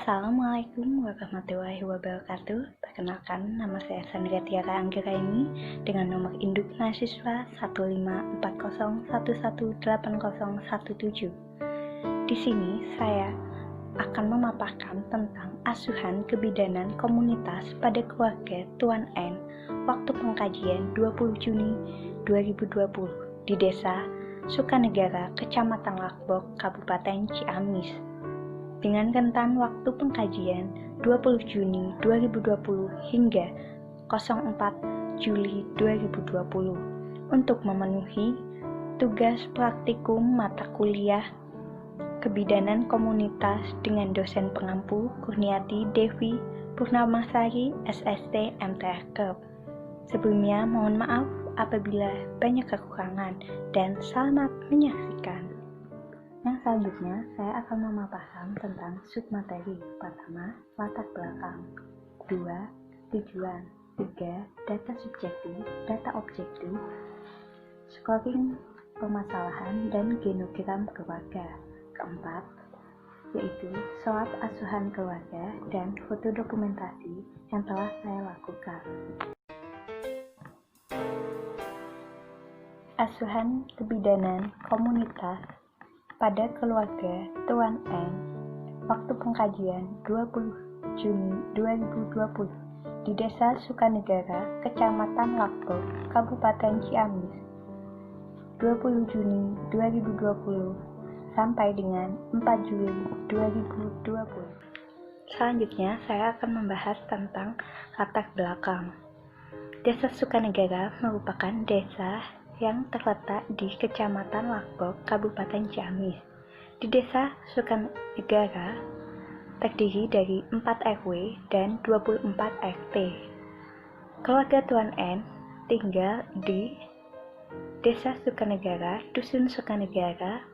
Assalamualaikum warahmatullahi wabarakatuh. Perkenalkan, nama saya Sandra Tiara Anggraini dengan nomor induk mahasiswa 15401180017. Di sini saya akan memaparkan tentang asuhan kebidanan komunitas pada keluarga Tuan N waktu pengkajian 20 Juni 2020 di Desa Sukanegara, Kecamatan Lakbok, Kabupaten Ciamis. Dengan rentan waktu pengkajian 20 Juni 2020 hingga 04 Juli 2020 untuk memenuhi tugas praktikum mata kuliah kebidanan komunitas dengan dosen pengampu Kurniati Devi Purnamasari SST MTRKEP. Sebelumnya mohon maaf apabila banyak kekurangan dan selamat menyaksikan. Yang selanjutnya, saya akan memaparkan tentang submateri. Pertama, latar belakang. 2, tujuan. 3, data subjektif, data objektif, scoring permasalahan, dan genogram keluarga. Keempat, yaitu SWOT asuhan keluarga dan foto dokumentasi yang telah saya lakukan. Asuhan kebidanan komunitas pada keluarga Tuan N waktu pengkajian 20 Juni 2020 di Desa Sukanegara, Kecamatan Lakbok, Kabupaten Ciamis, 20 Juni 2020 sampai dengan 4 Juli 2020. Selanjutnya, saya akan membahas tentang latar belakang. Desa Sukanegara merupakan desa yang terletak di Kecamatan Lakbok, Kabupaten Ciamis. Di Desa Sukanegara terdiri dari 4 RW dan 24 RT. Keluarga Tuan N tinggal di Desa Sukanegara, Dusun Sukanegara,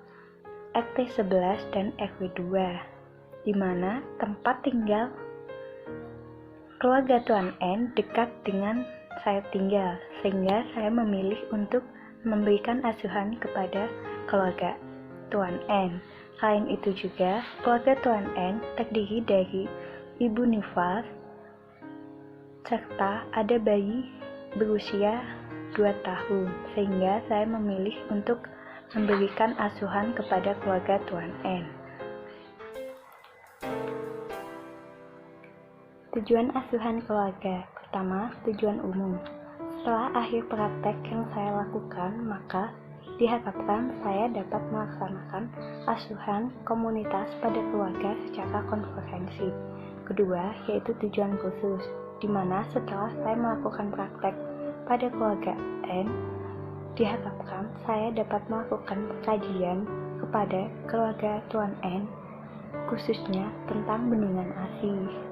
RT 11 dan RW 2, di mana tempat tinggal keluarga Tuan N dekat dengan saya tinggal, sehingga saya memilih untuk memberikan asuhan kepada keluarga Tuan N. Selain itu juga, keluarga Tuan N terdiri dari Ibu Nifas, serta ada bayi berusia 2 tahun, sehingga saya memilih untuk memberikan asuhan kepada keluarga Tuan N. Tujuan asuhan keluarga. Pertama, tujuan umum. Setelah akhir praktek yang saya lakukan, maka diharapkan saya dapat melaksanakan asuhan komunitas pada keluarga secara konferensi. Kedua, yaitu tujuan khusus, di mana setelah saya melakukan praktek pada keluarga N, diharapkan saya dapat melakukan kajian kepada keluarga Tuan N, khususnya tentang bendungan ASI.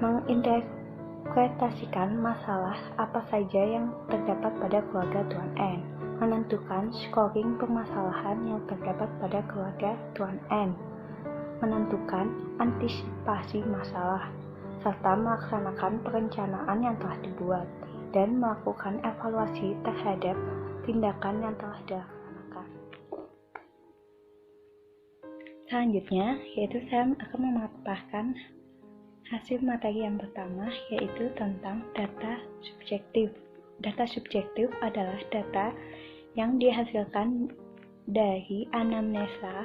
Menginterpretasikan masalah apa saja yang terdapat pada keluarga Tuan N, menentukan scoring permasalahan yang terdapat pada keluarga Tuan N, menentukan antisipasi masalah, serta melaksanakan perencanaan yang telah dibuat, dan melakukan evaluasi terhadap tindakan yang telah dilaksanakan. Selanjutnya, yaitu saya akan memaparkan hasil materi yang pertama, yaitu tentang data subjektif. Data subjektif adalah data yang dihasilkan dari anamnesa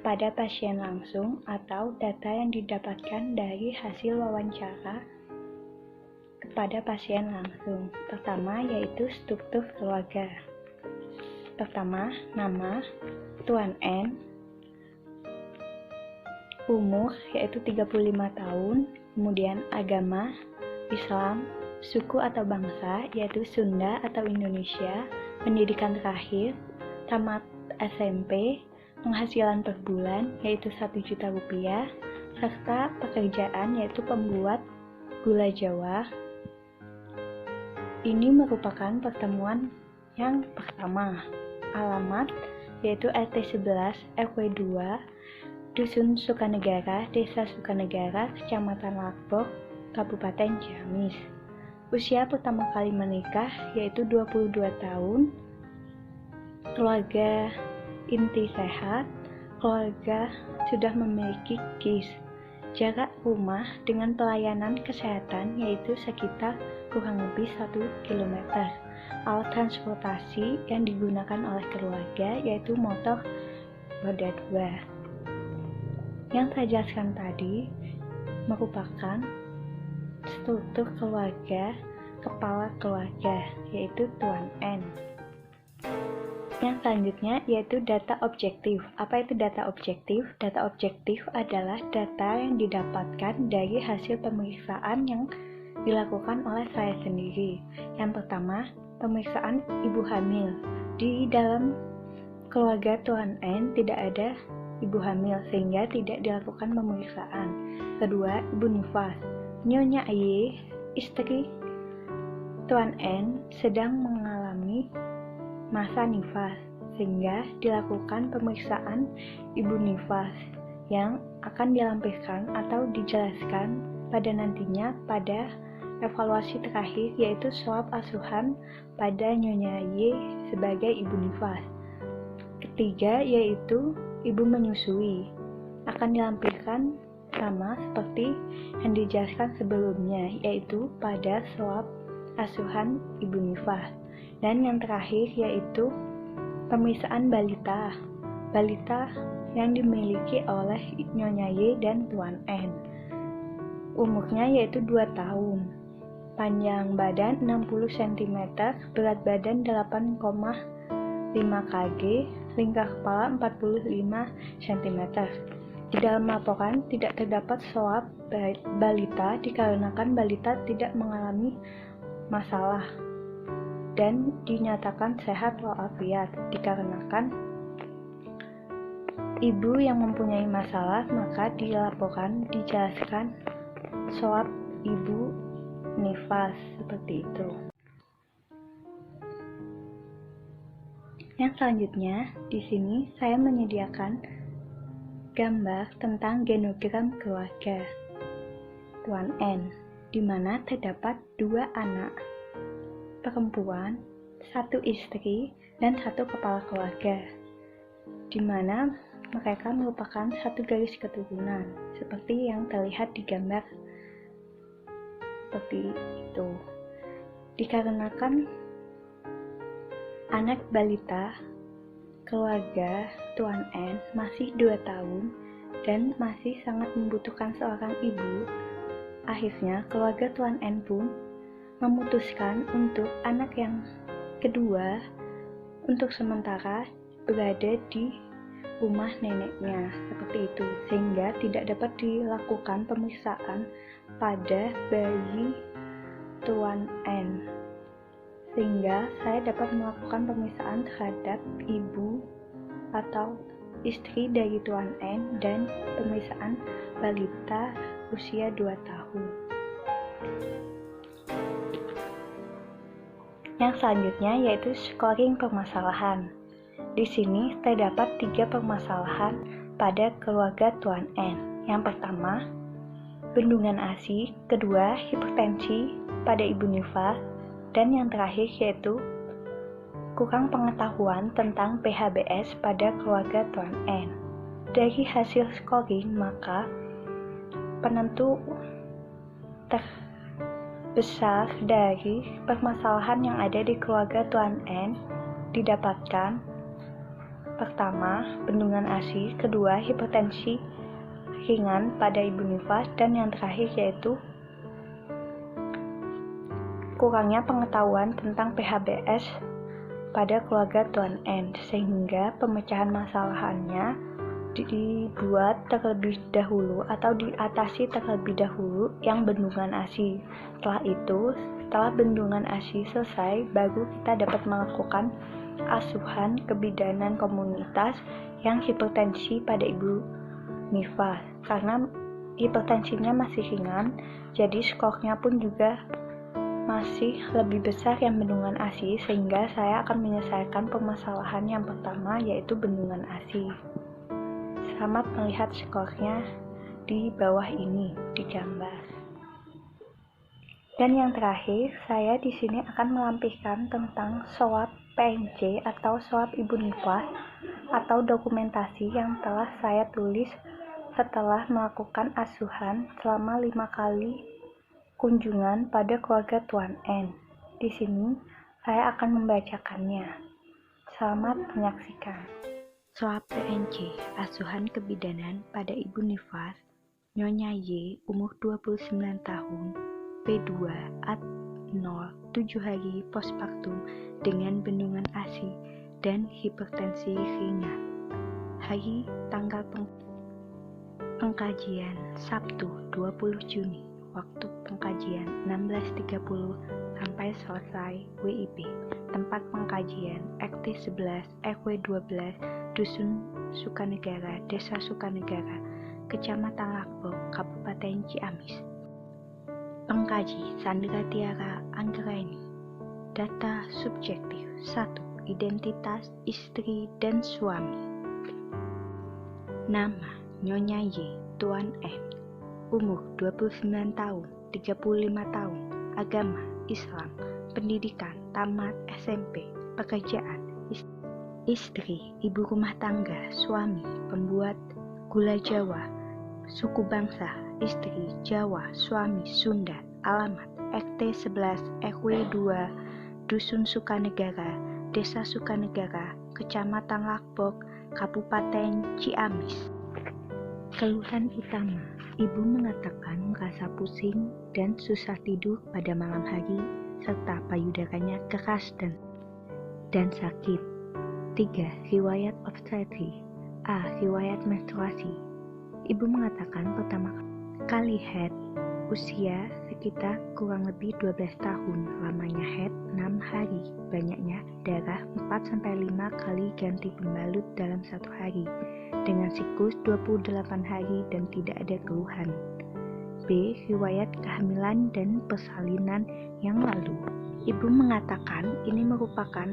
pada pasien langsung atau data yang didapatkan dari hasil wawancara kepada pasien langsung. Pertama, yaitu struktur keluarga. Pertama, nama Tuan N, umur yaitu 35 tahun, kemudian agama Islam, suku atau bangsa yaitu Sunda atau Indonesia, pendidikan terakhir, tamat SMP, penghasilan per bulan yaitu 1 juta rupiah, serta pekerjaan yaitu pembuat gula Jawa. Ini merupakan pertemuan yang pertama. Alamat yaitu RT 11 RW 2, Dusun Sukanegara, Desa Sukanegara, Kecamatan Lakbok, Kabupaten Ciamis. Usia pertama kali menikah yaitu 22 tahun. Keluarga inti sehat, keluarga sudah memiliki KIS. Jarak rumah dengan pelayanan kesehatan yaitu sekitar kurang lebih 1 km. Alat transportasi yang digunakan oleh keluarga yaitu motor roda 2. Yang saya jelaskan tadi merupakan struktur keluarga, kepala keluarga, yaitu Tuan N. Yang selanjutnya yaitu data objektif. Apa itu data objektif? Data objektif adalah data yang didapatkan dari hasil pemeriksaan yang dilakukan oleh saya sendiri. Yang pertama, pemeriksaan ibu hamil. Di dalam keluarga Tuan N tidak ada ibu hamil sehingga tidak dilakukan pemeriksaan. Kedua, ibu nifas. Nyonya Y, istri Tuan N, sedang mengalami masa nifas sehingga dilakukan pemeriksaan ibu nifas yang akan dilampirkan atau dijelaskan pada nantinya pada evaluasi terakhir yaitu swab asuhan pada Nyonya Y sebagai ibu nifas. Ketiga yaitu ibu menyusui, akan dilampirkan sama seperti yang dijelaskan sebelumnya yaitu pada swab asuhan ibu nifas. Dan yang terakhir yaitu pemeriksaan balita yang dimiliki oleh Nyonya Y dan Tuan N. Umurnya yaitu 2 tahun, panjang badan 60 cm, berat badan 8,5 kg, lingkar kepala 45 cm. Di dalam laporan tidak terdapat swab balita dikarenakan balita tidak mengalami masalah dan dinyatakan sehat walafiat. Dikarenakan ibu yang mempunyai masalah maka dilaporkan dijelaskan swab ibu nifas seperti itu. Yang selanjutnya di sini saya menyediakan gambar tentang genogram keluarga Tuan N, di mana terdapat 2 anak perempuan, 1 istri, dan 1 kepala keluarga, di mana mereka merupakan satu garis keturunan, seperti yang terlihat di gambar seperti itu. Dikarenakan anak balita keluarga Tuan N masih 2 tahun dan masih sangat membutuhkan seorang ibu, akhirnya keluarga Tuan N pun memutuskan untuk anak yang kedua untuk sementara berada di rumah neneknya seperti itu, sehingga tidak dapat dilakukan pemeriksaan pada bayi Tuan N, sehingga saya dapat melakukan pemeriksaan terhadap ibu atau istri dari Tuan N dan pemeriksaan balita usia 2 tahun. Yang selanjutnya yaitu scoring permasalahan. Di sini terdapat 3 permasalahan pada keluarga Tuan N. Yang pertama, bendungan ASI, kedua, hipertensi pada ibu nifas, dan yang terakhir yaitu kurang pengetahuan tentang PHBS pada keluarga Tuan N. Dari hasil scoring, maka penentu besar dari permasalahan yang ada di keluarga Tuan N didapatkan: pertama, bendungan ASI, kedua, hipertensi ringan pada ibu nifas, dan yang terakhir yaitu kurangnya pengetahuan tentang PHBS pada keluarga Tuan N, sehingga pemecahan masalahannya dibuat terlebih dahulu atau diatasi terlebih dahulu yang bendungan ASI. Setelah bendungan ASI selesai, baru kita dapat melakukan asuhan kebidanan komunitas yang hipertensi pada ibu nifas. Karena hipertensinya masih ringan, jadi skornya pun juga masih lebih besar yang bendungan ASI, sehingga saya akan menyelesaikan permasalahan yang pertama yaitu bendungan ASI. Selamat melihat skornya di bawah ini di gambar. Dan yang terakhir, saya di sini akan melampirkan tentang swab PNC atau swab ibu nifas atau dokumentasi yang telah saya tulis setelah melakukan asuhan selama 5 kali kunjungan pada keluarga Tuan N. Di sini saya akan membacakannya. Selamat menyaksikan. Soal PNC, asuhan kebidanan pada Ibu Nifas, Nyonya Y, umur 29 tahun, P2, Ad 0, 7 hari postpartum dengan bendungan ASI dan hipertensi ringan. Hari tanggal pengkajian Sabtu 20 Juni, waktu pengkajian 16.30 sampai selesai WIB. Tempat pengkajian RT 11 RW 12 Dusun Sukanegara, Desa Sukanegara, Kecamatan Lakbok, Kabupaten Ciamis. Pengkaji Sandra Tiara Anggraini. Data subjektif 1. Identitas istri dan suami. Nama Nyonya Y, Tuan N. Umur 29 tahun, 35 tahun. Agama Islam. Pendidikan tamat SMP. Pekerjaan istri, ibu rumah tangga. Suami pembuat gula Jawa. Suku bangsa istri Jawa, suami Sunda. Alamat RT 11 RW 2 Dusun Sukanegara, Desa Sukanegara, Kecamatan Lakbok, Kabupaten Ciamis. Keluhan utama, ibu mengatakan merasa pusing dan susah tidur pada malam hari, serta payudaranya keras dan sakit. 3. Riwayat obstetri. A. Riwayat menstruasi. Ibu mengatakan pertama kali haid usia sekitar kurang lebih 12 tahun, lamanya haid 6 hari, banyaknya darah 4-5 kali ganti pembalut dalam satu hari, dengan siklus 28 hari dan tidak ada keluhan. B. Riwayat kehamilan dan persalinan yang lalu. Ibu mengatakan ini merupakan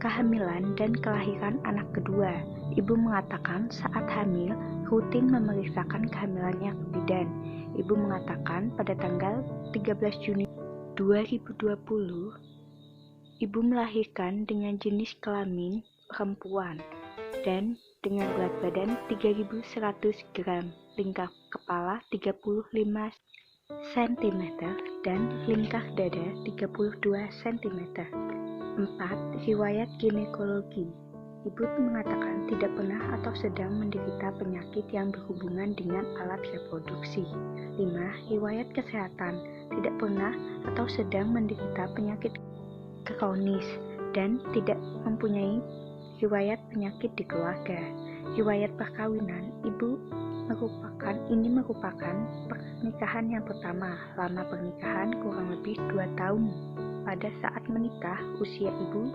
kehamilan dan kelahiran anak kedua. Ibu mengatakan saat hamil rutin memeriksakan kehamilannya ke bidan. Ibu mengatakan pada tanggal 13 Juni 2020, ibu melahirkan dengan jenis kelamin perempuan dan dengan berat badan 3.100 gram, lingkar kepala 35 cm dan lingkar dada 32 cm. 4. Riwayat ginekologi. Ibu mengatakan tidak pernah atau sedang menderita penyakit yang berhubungan dengan alat reproduksi. 5. Riwayat kesehatan. Tidak pernah atau sedang menderita penyakit kronis dan tidak mempunyai riwayat penyakit di keluarga. Riwayat perkawinan. Ibu merupakan pernikahan yang pertama. Lama pernikahan kurang lebih 2 tahun. Pada saat menikah, usia ibu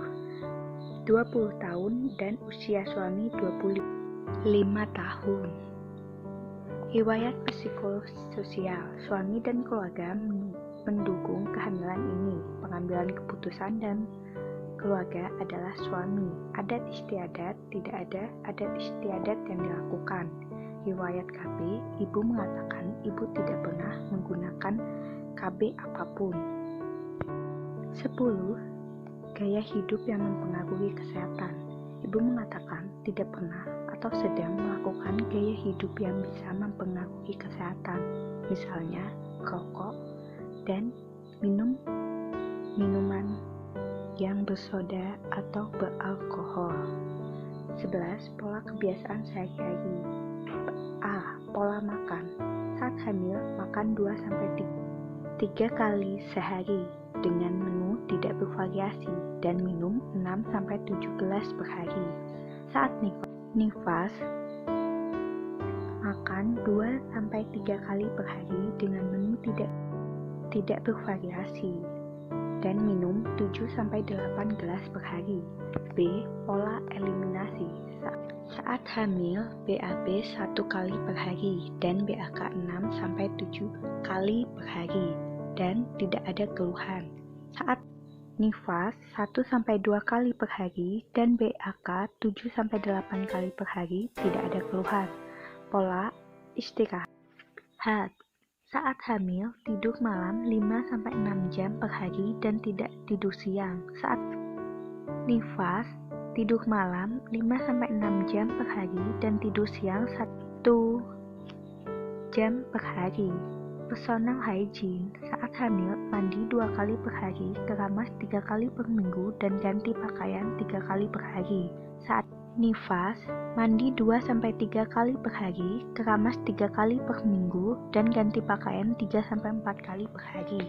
20 tahun dan usia suami 25 tahun. Riwayat psikososial. Suami dan keluarga mendukung kehamilan ini. Pengambilan keputusan dan keluarga adalah suami. Adat istiadat, tidak ada adat istiadat yang dilakukan. Riwayat KB. Ibu mengatakan ibu tidak pernah menggunakan KB apapun. 10. Gaya hidup yang mempengaruhi kesehatan. Ibu mengatakan tidak pernah atau sedang melakukan gaya hidup yang bisa mempengaruhi kesehatan, misalnya rokok dan minuman yang bersoda atau beralkohol. 11. Pola kebiasaan sehari-hari. A. Pola makan. Saat hamil, makan 2-3 kali sehari dengan menu tidak bervariasi dan minum 6-7 gelas per hari. Saat nifas, makan 2-3 kali per hari dengan menu tidak bervariasi dan minum 7-8 gelas per hari. B. Pola eliminasi. Saat hamil, BAB 1 kali per hari dan BAK 6-7 kali per hari dan tidak ada keluhan. Saat nifas 1-2 kali per hari dan BAK 7-8 kali per hari tidak ada keluhan. Pola istirahat. Saat hamil tidur malam 5-6 jam per hari dan tidak tidur siang. Saat nifas tidur malam 5-6 jam per hari dan tidur siang 1 jam per hari. Personal hygiene, saat hamil, mandi 2 kali per hari, keramas 3 kali per minggu, dan ganti pakaian 3 kali per hari. Saat nifas, mandi 2-3 kali per hari, keramas 3 kali per minggu, dan ganti pakaian 3-4 kali per hari.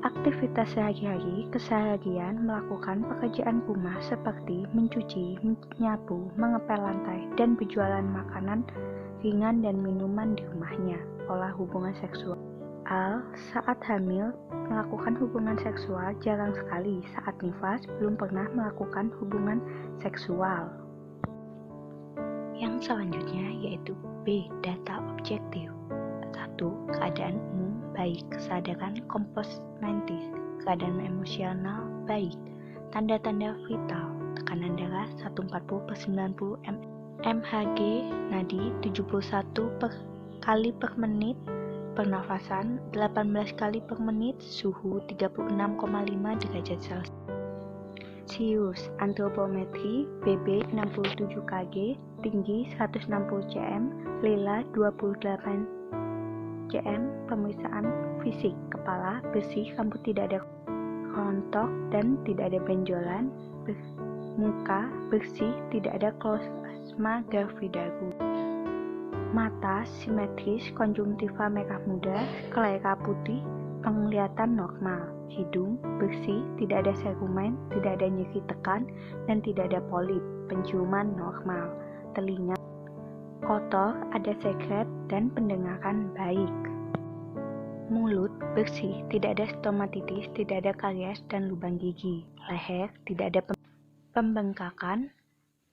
Aktivitas sehari-hari keseharian melakukan pekerjaan rumah seperti mencuci, menyapu, mengepel lantai, dan berjualan makanan ringan dan minuman di rumahnya. Pola hubungan seksual. Saat hamil melakukan hubungan seksual jarang sekali. Saat nifas belum pernah melakukan hubungan seksual. Yang selanjutnya yaitu B. Data objektif. 1. Keadaan umum baik, kesadaran kompost mentis, keadaan emosional baik, tanda-tanda vital, tekanan darah 140/90 mHg, nadi 71 kali per menit, pernafasan 18 kali per menit, suhu 36,5 derajat Celcius, antropometri BB 67 kg, tinggi 160 cm, lila 28 cm, pemeriksaan fisik, kepala bersih, rambut tidak ada rontok dan tidak ada benjolan, muka bersih, tidak ada klosma gravidarum. Mata simetris, konjungtiva merah muda, sklera putih, penglihatan normal. Hidung bersih, tidak ada serumen, tidak ada nyeri tekan, dan tidak ada polip. Penciuman normal. Telinga kotor, ada sekret, dan pendengaran baik. Mulut bersih, tidak ada stomatitis, tidak ada karies dan lubang gigi. Leher tidak ada pembengkakan,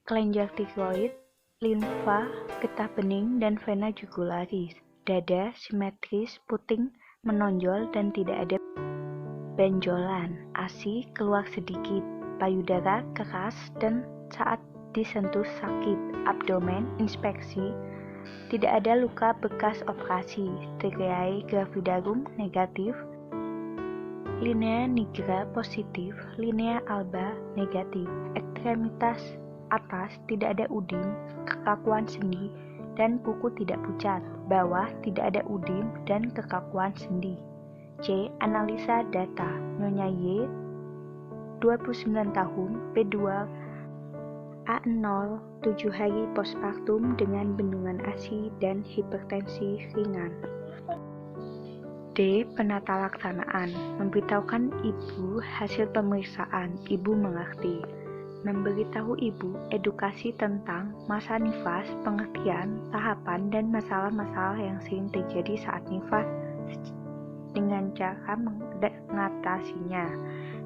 kelenjar tiroid, limfa, getah bening, dan vena jugularis. Dada simetris, puting, menonjol, dan tidak ada benjolan. ASI keluar sedikit. Payudara keras dan saat disentuh sakit. Abdomen inspeksi, tidak ada luka bekas operasi. Striae gravidarum negatif. Linea nigra positif, linea alba negatif. Ekstremitas atas tidak ada udim, kekakuan sendi, dan kuku tidak pucat. Bawah tidak ada udim dan kekakuan sendi. C. Analisa data. Nyonya Y, 29 tahun, P2, A0, 7 hari postpartum dengan bendungan ASI dan hipertensi ringan. D. Penata laksanaan. Memberitahukan ibu hasil pemeriksaan. Ibu mengerti. Memberitahu ibu edukasi tentang masa nifas, pengertian, tahapan, dan masalah-masalah yang sering terjadi saat nifas dengan cara mengatasinya,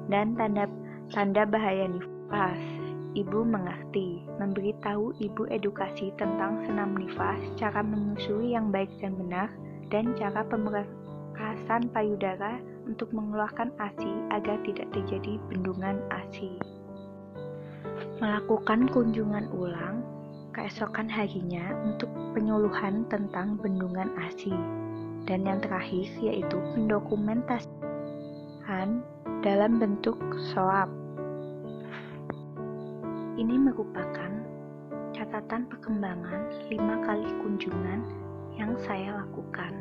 dan tanda bahaya nifas. Ibu mengerti. Memberitahu ibu edukasi tentang senam nifas, cara menyusui yang baik dan benar, dan cara pemerasan payudara untuk mengeluarkan ASI agar tidak terjadi bendungan ASI. Melakukan kunjungan ulang keesokan harinya untuk penyuluhan tentang bendungan ASI. Dan yang terakhir yaitu pendokumentasian dalam bentuk SOAP. Ini merupakan catatan perkembangan 5 kali kunjungan yang saya lakukan.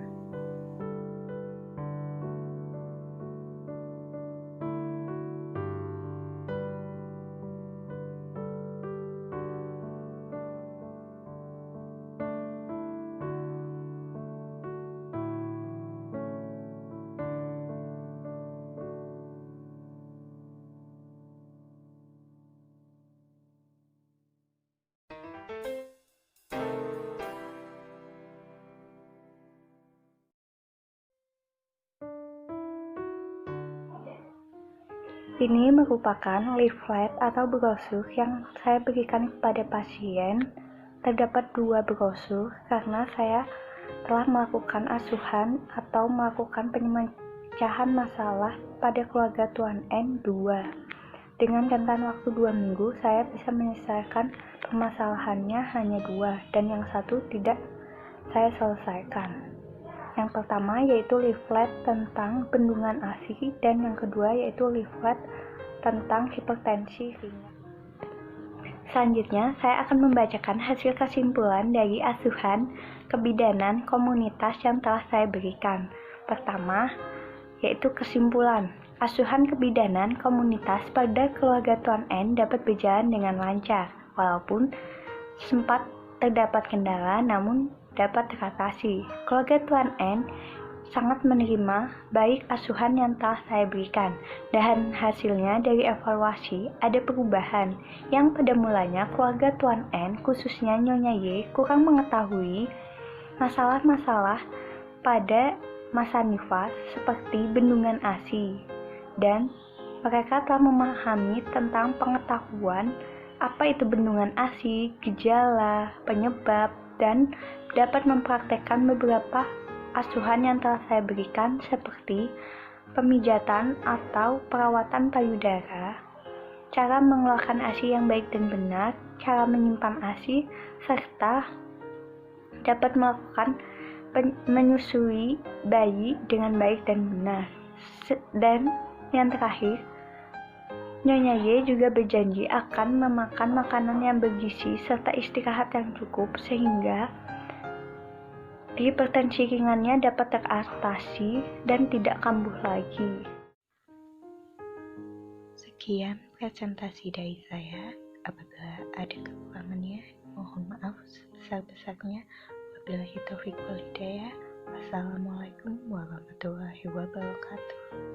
Ini merupakan leaflet atau brosur yang saya berikan kepada pasien. Terdapat 2 brosur karena saya telah melakukan asuhan atau melakukan pemecahan masalah pada keluarga Tuan N 2. Dengan rentan waktu 2 minggu, saya bisa menyelesaikan permasalahannya hanya 2, dan yang satu tidak saya selesaikan. Yang pertama yaitu leaflet tentang bendungan ASI, dan yang kedua yaitu leaflet tentang hipertensi ringan. Selanjutnya, saya akan membacakan hasil kesimpulan dari asuhan kebidanan komunitas yang telah saya berikan. Pertama, yaitu kesimpulan. Asuhan kebidanan komunitas pada keluarga Tuan N dapat berjalan dengan lancar, walaupun sempat terdapat kendala namun dapat teratasi. Keluarga Tuan N sangat menerima baik asuhan yang telah saya berikan, dan hasilnya dari evaluasi ada perubahan yang pada mulanya keluarga Tuan N, khususnya Nyonya Y, kurang mengetahui masalah-masalah pada masa nifas seperti bendungan ASI, dan mereka telah memahami tentang pengetahuan apa itu bendungan ASI, gejala, penyebab, dan dapat mempraktekkan beberapa asuhan yang telah saya berikan seperti pemijatan atau perawatan payudara, cara mengeluarkan ASI yang baik dan benar, cara menyimpan ASI, serta dapat melakukan menyusui bayi dengan baik dan benar. Dan yang terakhir, Nyonya Y juga berjanji akan memakan makanan yang bergizi serta istirahat yang cukup sehingga hipertensi ringannya dapat teratasi dan tidak kambuh lagi. Sekian presentasi dari saya. Apabila ada kekurangannya, mohon maaf sebesar-besarnya. Wabillahi taufiq wal hidayah. Wassalamualaikum warahmatullahi wabarakatuh.